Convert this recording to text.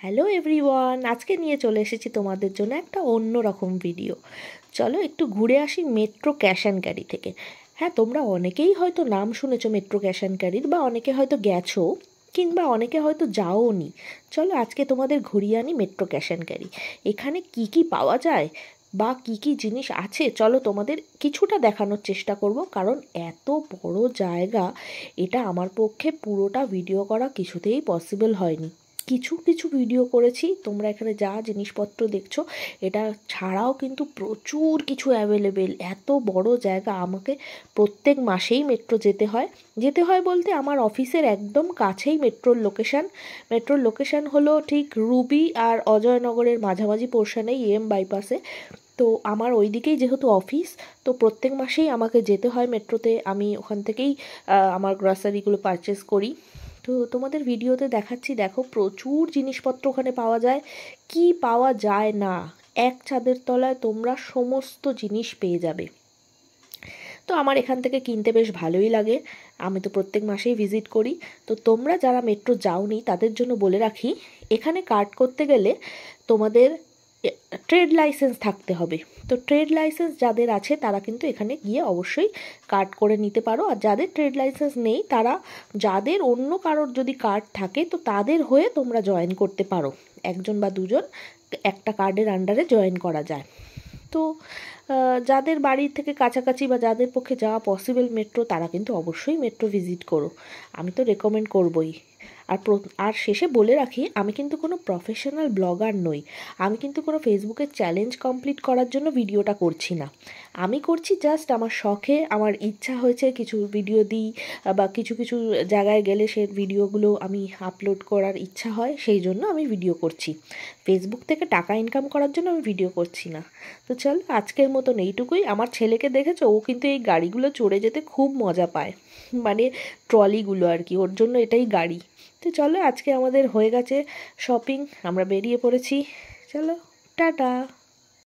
Hello everyone, আজকে নিয়ে চলে এসেছি তোমাদের জন্য একটা অন্য রকম ভিডিও। চলো একটু ঘুরে আসি মেট্রো ক্যাশ অ্যান্ড ক্যারি থেকে। হ্যাঁ, তোমরা অনেকেই হয়তো নাম শুনেছো মেট্রো ক্যাশ অ্যান্ড ক্যারির, বা অনেকে হয়তো গেছো, কিংবা অনেকে হয়তো যাওনি। চলো আজকে তোমাদের ঘুরিয়ে আনি মেট্রো ক্যাশ অ্যান্ড ক্যারি। এখানে কি কি পাওয়া যায় বা কি কি জিনিস আছে, চলো তোমাদের কিছুটা দেখানোর চেষ্টা করব। কারণ এত বড় জায়গা, এটা আমার পক্ষে পুরোটা ভিডিও করা কিছুতেই পসিবল হয়নি। কিছু কিছু ভিডিও করেছি, তোমরা এখানে যা জিনিসপত্র দেখছো এটা ছাড়াও কিন্তু প্রচুর কিছু অ্যাভেলেবেল। এত বড় জায়গা, আমাকে প্রত্যেক মাসেই মেট্রো যেতে হয় বলতে আমার অফিসের একদম কাছেই মেট্রোর লোকেশান হলো ঠিক রুবি আর অজয়নগরের মাঝামাঝি পোর্শনেই বাইপাসে। তো আমার ওই দিকেই যেহেতু অফিস, তো প্রত্যেক মাসেই আমাকে যেতে হয় মেট্রোতে। আমি ওখান থেকেই আমার গ্রসারিগুলো পারচেস করি। তো তোমাদের ভিডিওতে দেখাচ্ছি, দেখো প্রচুর জিনিসপত্র ওখানে পাওয়া যায়। কি পাওয়া যায় না, এক ছাদের তলায় তোমরা সমস্ত জিনিস পেয়ে যাবে। তো আমার এখান থেকে কিনতে বেশ ভালোই লাগে, আমি তো প্রত্যেক মাসেই ভিজিট করি। তো তোমরা যারা মেট্রো যাওনি তাদের জন্য বলে রাখি, এখানে কার্ড করতে গেলে তোমাদের ট্রেড লাইসেন্স থাকতে হবে। তো ট্রেড লাইসেন্স যাদের আছে তারা কিন্তু এখানে গিয়ে অবশ্যই কার্ড করে নিতে পারো। আর যাদের ট্রেড লাইসেন্স নেই, তারা, যাদের অন্য কারোর যদি কার্ড থাকে তো তাদের হয়ে তোমরা জয়েন করতে পারো। একজন বা দুজন একটা কার্ডের আন্ডারে জয়েন করা যায়। তো যাদের বাড়ির থেকে কাছাকাছি বা যাদের পক্ষে যাওয়া পসিবল মেট্রো, তারা কিন্তু অবশ্যই মেট্রো ভিজিট করো, আমি তো রেকমেন্ড করবই। আর শেষে বলে রাখি, আমি কিন্তু কোনো প্রফেশনাল ব্লগার নই। আমি কিন্তু কোনো ফেসবুকের চ্যালেঞ্জ কমপ্লিট করার জন্য ভিডিওটা করছি না। আমি করছি জাস্ট আমার শখে, আমার ইচ্ছা হয়েছে কিছু ভিডিও দিই, বা কিছু কিছু জায়গায় গেলে সে ভিডিওগুলো আমি আপলোড করার ইচ্ছা হয়, সেই জন্য আমি ভিডিও করছি। ফেসবুক থেকে টাকা ইনকাম করার জন্য আমি ভিডিও করছি না। তো চল আজকের মতন এইটুকুই। আমার ছেলেকে দেখেছো, ও কিন্তু এই গাড়িগুলো চড়ে যেতে খুব মজা পায়, মানে ট্রলিগুলো আর কি, ওর জন্য এটাই গাড়ি। তো চলো আজকে আমাদের হয়ে গেছে শপিং, আমরা বেরিয়ে পড়েছি। চলো টাটা।